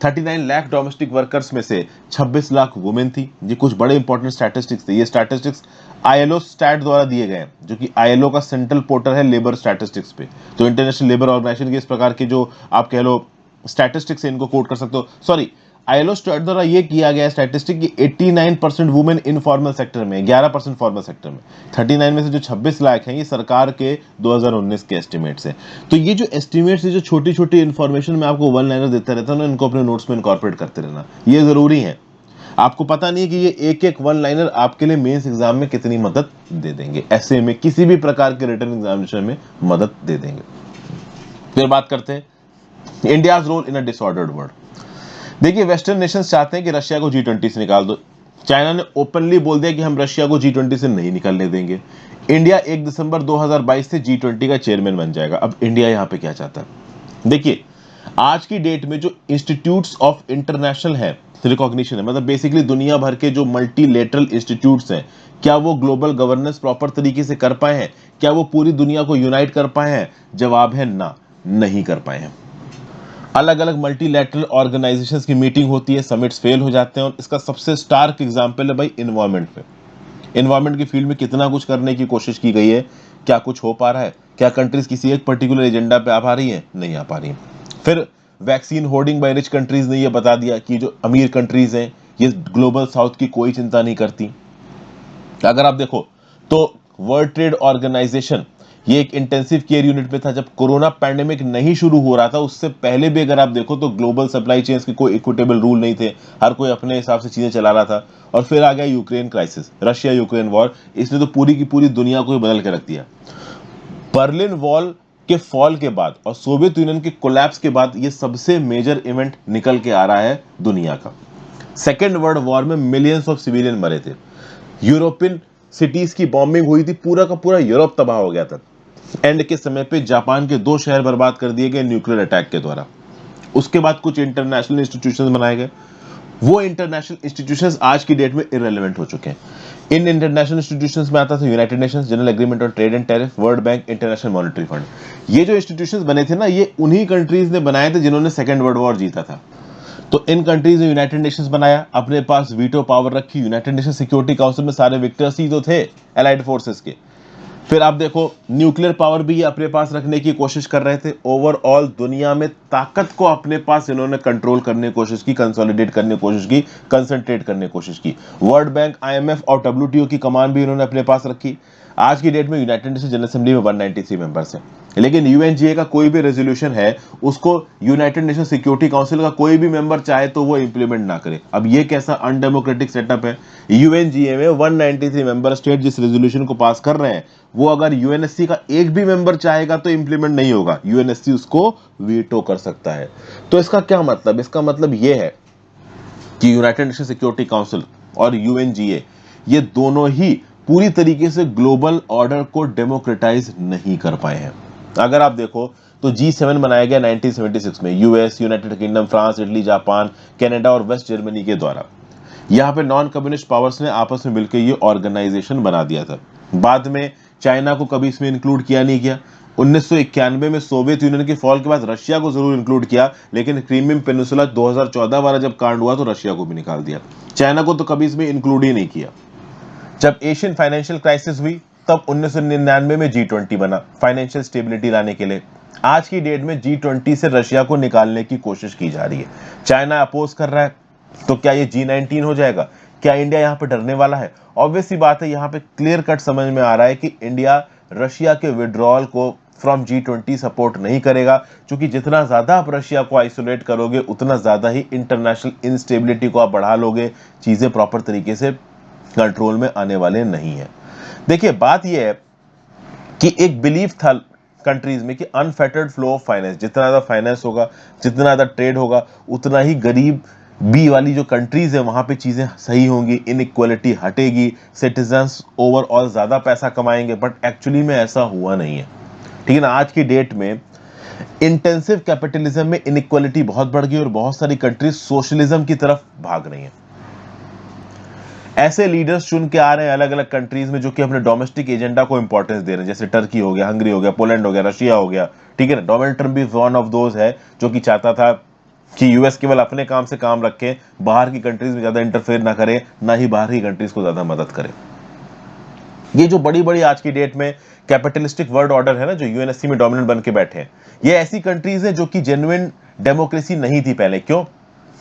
A: 39 लाख डोमेस्टिक वर्कर्स में से 26 लाख वुमेन थी। ये कुछ बड़े इंपॉर्टेंट स्टैटिस्टिक्स थे। ये स्टैटिस्टिक्स आईएलओ स्टैट द्वारा दिए गए हैं, जो कि आईएलओ का सेंट्रल पोर्टल है लेबर स्टैटिस्टिक्स पे। तो इंटरनेशनल लेबर ऑर्गेनाइजेशन के इस प्रकार के जो आप कह लो स्टैटिस्टिक्स है, इनको कोट कर सकते हो। सॉरी, आईएलओ स्टैट द्वारा ये किया गया स्टैटिस्टिक कि 89% वुमेन इनफॉर्मल सेक्टर में, 11% फॉर्मल सेक्टर में। 39 में से जो 26 लाख हैं ये सरकार के 2019 के एस्टिमेट्स हैं। तो ये जो एस्टिमेट्स, जो छोटी छोटी इन्फॉर्मेशन मैं आपको वन लाइनर देता रहता हूं ना, इनको अपने नोट्स में इनकॉर्पोरेट करते रहना, ये जरूरी है। आपको पता नहीं कि ये एक एक वन लाइनर आपके लिए मेंस एग्जाम में कितनी मदद दे देंगे, ऐसे में किसी भी प्रकार के रिटन एग्जामिनेशन में मदद दे देंगे। फिर बात करते हैं India's role in a disordered world. देखिए, वेस्टर्न नेशंस चाहते हैं कि रशिया को G20 से निकाल दो। चाइना ने ओपनली बोल दिया कि हम रशिया को G20 से नहीं निकलने देंगे। इंडिया 1 दिसंबर 2022 से G20 का चेयरमैन बन जाएगा। अब इंडिया यहां पे क्या चाहता है? देखिए, आज की डेट में जो इंस्टीट्यूट्स ऑफ इंटरनेशनल है रिकॉग्निशन है, मतलब बेसिकली दुनिया भर के जो मल्टीलेटरल इंस्टीट्यूट्स हैं, क्या वो ग्लोबल गवर्नेंस प्रॉपर तरीके से कर पाए हैं? क्या वो पूरी दुनिया को यूनाइट कर पाए हैं? जवाब है ना, नहीं कर पाए हैं। अलग अलग मल्टीलैटरल ऑर्गेनाइजेशंस की मीटिंग होती है, समिट्स फेल हो जाते हैं। और इसका सबसे स्टार्क एग्जांपल है भाई एनवायरनमेंट पे। एनवायरनमेंट की फील्ड में कितना कुछ करने की कोशिश की गई है, क्या कुछ हो पा रहा है? क्या कंट्रीज किसी एक पर्टिकुलर एजेंडा पे आ पा रही है? नहीं आ पा रही है। फिर vaccine hoarding by rich countries ने यह बता दिया कि जो अमीर कंट्रीज हैं ये ग्लोबल साउथ की कोई चिंता नहीं करती। अगर आप देखो तो वर्ल्ड ट्रेड ऑर्गेनाइजेशन ये एक इंटेंसिव केयर यूनिट पे था जब कोरोना पैंडेमिक नहीं शुरू हो रहा था। उससे पहले भी अगर आप देखो तो ग्लोबल सप्लाई चेन्स के कोई इक्विटेबल रूल नहीं थे, हर कोई अपने हिसाब से चीजें चला रहा था। और फिर आ गया Ukraine crisis, Russia Ukraine war, इसने तो पूरी की पूरी दुनिया को ही बदल के रख दिया। बर्लिन वॉल के फॉल के बाद और सोवियत यूनियन के कोलैप्स के बाद ये सबसे मेजर इवेंट निकल के आ रहा है दुनिया का। सेकेंड वर्ल्ड वॉर में मिलियंस ऑफ सिविलियन मरे थे, यूरोपियन सिटीज की बॉम्बिंग हुई थी, पूरा का पूरा यूरोप तबाह हो गया था। एंड के समय पे जापान के 2 शहर बर्बाद कर दिए गए न्यूक्लियर अटैक के द्वारा। उसके बाद कुछ इंटरनेशनल इंस्टीट्यूशंस बनाए गए। वो इंटरनेशनल इंस्टीट्यूशंस आज की डेट में इररेलेवेंट हो चुके हैं। इन इंटरनेशनल इंस्टीट्यूशंस में आता था United Nations, general agreement on trade and tariff, world bank, international monetary fund. ये जो इंस्टीट्यूशंस बने थे ना, ये उन्हीं कंट्रीज ने बनाए थे जिन्होंने सेकेंड वर्ल्ड वॉर जीता था। तो इन कंट्रीज ने यूनाइटेड नेशंस बनाया, अपने पास वीटो पावर रखी। यूनाइटेड नेशन सिक्योरिटी काउंसिल में सारे विक्टर्स ही तो थे एलाइड फोर्सेस के। फिर आप देखो न्यूक्लियर पावर भी ये अपने पास रखने की कोशिश कर रहे थे। ओवरऑल दुनिया में ताकत को अपने पास इन्होंने कंट्रोल करने की कोशिश की, कंसोलिडेट करने की कोशिश की, कंसंट्रेट करने की कोशिश की। वर्ल्ड बैंक, आईएमएफ और डब्ल्यूटीओ की कमान भी इन्होंने अपने पास रखी। आज की डेट में यूनाइटेड नेशन जनरल असेंबली में 193 मेंबर्स हैं, लेकिन यूएनजीए का कोई भी रेजोल्यूशन है उसको यूनाइटेड नेशन सिक्योरिटी काउंसिल का कोई भी मेंबर चाहे तो वो इंप्लीमेंट ना करे। अब ये कैसा अनडेमोक्रेटिक सेटअप है? यूएनजीए में 193 मेंबर स्टेट जिस रेजोल्यूशन को पास कर रहे हैं, वो अगर यूएनएससी का एक भी मेंबर चाहेगा तो इंप्लीमेंट नहीं होगा, यूएनएससी उसको वीटो कर सकता है। तो इसका क्या मतलब? इसका मतलब ये है कि यूनाइटेड नेशन सिक्योरिटी काउंसिल और यूएनजीए ये दोनों ही पूरी तरीके से ग्लोबल ऑर्डर को डेमोक्रेटाइज नहीं कर पाए हैं। अगर आप देखो तो G7 बनाया गया 1976 में US, United kingdom, France, Italy, Japan, Canada और वेस्ट जर्मनी के द्वारा। यहाँ पे नॉन कम्युनिस्ट पावर्स ने आपस में मिलकर ये ऑर्गेनाइजेशन बना दिया था। बाद में चाइना को कभी इसमें इंक्लूड किया नहीं गया। 1991 में सोवियत यूनियन के फॉल के बाद रशिया को जरूर इंक्लूड किया, लेकिन क्रीमियम पेनिनसुला 2014 वाला जब कांड हुआ तो रशिया को भी निकाल दिया। चाइना को तो कभी इसमें इंक्लूड ही नहीं किया। जब एशियन फाइनेंशियल क्राइसिस हुई तब 1999 में G20 बना फाइनेंशियल स्टेबिलिटी लाने के लिए। आज की डेट में G20 से रशिया को निकालने की कोशिश की जा रही है। चाइना अपोज कर रहा है, तो क्या ये G19 हो जाएगा? क्या इंडिया यहाँ पे डरने वाला है? ऑब्वियस सी बात है, यहाँ पे क्लियर कट समझ में आ रहा है कि इंडिया रशिया के विड्रॉल को फ्रॉम G20 सपोर्ट नहीं करेगा, क्योंकि जितना ज्यादा आप रशिया को आइसोलेट करोगे उतना ज्यादा ही इंटरनेशनल इंस्टेबिलिटी को आप बढ़ा लोगे, चीजें प्रॉपर तरीके से कंट्रोल में आने वाले नहीं है। देखिए बात यह है कि एक बिलीफ था कंट्रीज में कि अनफेटर्ड फ्लो ऑफ फाइनेंस, जितना ज्यादा फाइनेंस होगा, जितना ज्यादा ट्रेड होगा, उतना ही गरीब बी वाली जो कंट्रीज है वहां पे चीजें सही होंगी, इनइक्वालिटी हटेगी, सिटीजन्स ओवरऑल ज्यादा पैसा कमाएंगे। बट एक्चुअली में ऐसा हुआ नहीं है, ठीक है ना। आज की डेट में इंटेंसिव कैपिटलिज्म में इनइक्वालिटी बहुत बढ़ गई और बहुत सारी कंट्रीज सोशलिज्म की तरफ भाग रही हैं। ऐसे लीडर्स चुन के आ रहे हैं अलग अलग कंट्रीज में जो कि अपने डोमेस्टिक एजेंडा को इंपॉर्टेंस दे रहे हैं, जैसे टर्की हो गया, हंगरी हो गया, पोलैंड हो गया, रशिया हो गया, ठीक है ना। डोनाल्ड ट्रम्प भी वन ऑफ दोज है जो कि चाहता था कि यूएस केवल अपने काम से काम रखे, बाहर की कंट्रीज में ज्यादा इंटरफेयर ना करे, ना ही बाहर की कंट्रीज को ज्यादा मदद करे। ये जो बड़ी बड़ी आज की डेट में कैपिटलिस्टिक वर्ल्ड ऑर्डर है ना, जो यूएनएससी में डोमिनेंट बन के बैठे हैं, ये ऐसी कंट्रीज है जो कि जेन्युइन डेमोक्रेसी नहीं थी पहले। क्यों?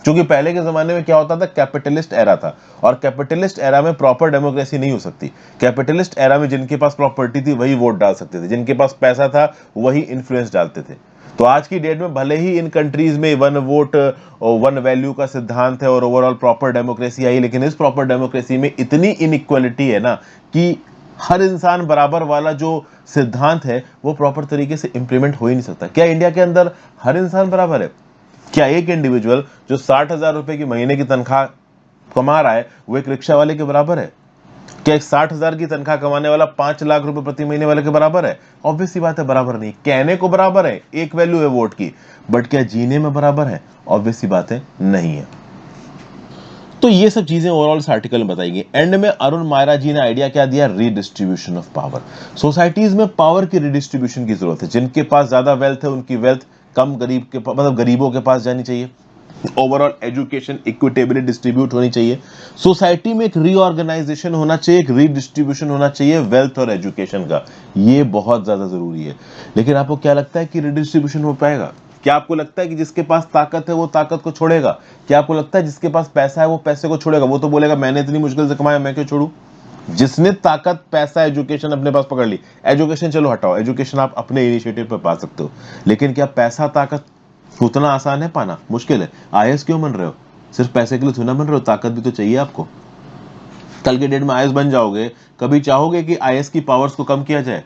A: क्योंकि पहले के जमाने में क्या होता था, कैपिटलिस्ट एरा था, और कैपिटलिस्ट एरा में प्रॉपर डेमोक्रेसी नहीं हो सकती। कैपिटलिस्ट एरा में जिनके पास प्रॉपर्टी थी वही वोट डाल सकते थे, जिनके पास पैसा था वही इन्फ्लुएंस डालते थे। तो आज की डेट में भले ही इन कंट्रीज में वन वोट और वन वैल्यू का सिद्धांत है और ओवरऑल प्रॉपर डेमोक्रेसी आई, लेकिन इस प्रॉपर डेमोक्रेसी में इतनी इनइक्वालिटी है ना कि हर इंसान बराबर वाला जो सिद्धांत है वो प्रॉपर तरीके से इंप्लीमेंट हो ही नहीं सकता। क्या इंडिया के अंदर हर इंसान बराबर है? क्या एक इंडिविजुअल जो 60,000 रुपए की महीने की तनख्वाह कमा रहा है वो एक रिक्शा वाले के बराबर है? क्या एक 60,000 की तनख्वाह कमाने वाला 5 लाख रुपए प्रति महीने वाले के बराबर है? ऑब्वियस सी बात है, बराबर नहीं। कहने को बराबर है, एक वैल्यू है वोट की, बट क्या जीने में बराबर है? ऑब्वियस सी बात है, नहीं है। तो ये सब चीजें ओवरऑल इस आर्टिकल में बताई गई। एंड में अरुण मायरा जी ने आइडिया क्या दिया? Redistribution of power. सोसाइटीज में पावर की रीडिस्ट्रीब्यूशन की जरूरत है। जिनके पास ज्यादा वेल्थ है उनकी वेल्थ कम गरीब के मतलब गरीबों के पास जानी चाहिए। ओवरऑल एजुकेशन इक्विटेबली डिस्ट्रीब्यूट होनी चाहिए। सोसाइटी में एक रीऑर्गेनाइजेशन होना चाहिए, एक रीडिस्ट्रीब्यूशन होना चाहिए वेल्थ और एजुकेशन का। ये बहुत ज्यादा जरूरी है। लेकिन आपको क्या लगता है कि रीडिस्ट्रीब्यूशन हो पाएगा? क्या आपको लगता है कि जिसके पास ताकत है वो ताकत को छोड़ेगा? क्या आपको लगता है जिसके पास पैसा है वो पैसे को छोड़ेगा? वो तो बोलेगा मैंने इतनी मुश्किल से कमाया, मैं क्यों छोड़ू। जिसने ताकत, पैसा, एजुकेशन अपने पास पकड़ ली, एजुकेशन चलो हटाओ, एजुकेशन आप अपने इनिशिएटिव पर पा सकते हो, लेकिन क्या पैसा, ताकत उतना आसान है पाना? मुश्किल है। आईएएस क्यों बन रहे हो? सिर्फ पैसे के लिए थोड़ा बन रहे हो, ताकत भी तो चाहिए आपको। कल के डेट में आईएएस बन जाओगे, कभी चाहोगे कि आईएएस की पावर्स को कम किया जाए?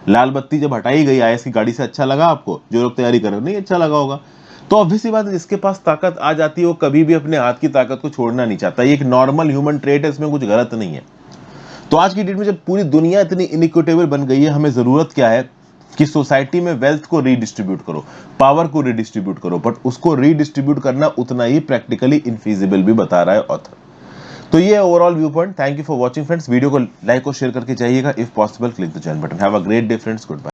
A: लाल बत्ती जब हटाई गई आईएएस की गाड़ी से, अच्छा लगा आपको? जो लोग तैयारी कर रहे हो, नहीं अच्छा लगा होगा। तो ऑब्वियस सी बात है, जिसके पास ताकत आ जाती है वो कभी भी अपने हाथ की ताकत को छोड़ना नहीं चाहता। ये एक नॉर्मल ह्यूमन ट्रेट है, इसमें कुछ गलत नहीं है। तो आज की डेट में जब पूरी दुनिया इतनी इनइक्विटेबल बन गई है, हमें जरूरत क्या है कि सोसाइटी में वेल्थ को रीडिस्ट्रीब्यूट करो, पावर को रीडिस्ट्रीब्यूट करो, बट उसको रीडिस्ट्रीब्यूट करना उतना ही प्रैक्टिकली इनफीजिबल भी बता रहा है ऑथर। तो ये overall view point. Thank you for watching friends. Video को लाइक और शेयर करके जाइएगा। If possible click the join button. Have a great day friends. Good bye.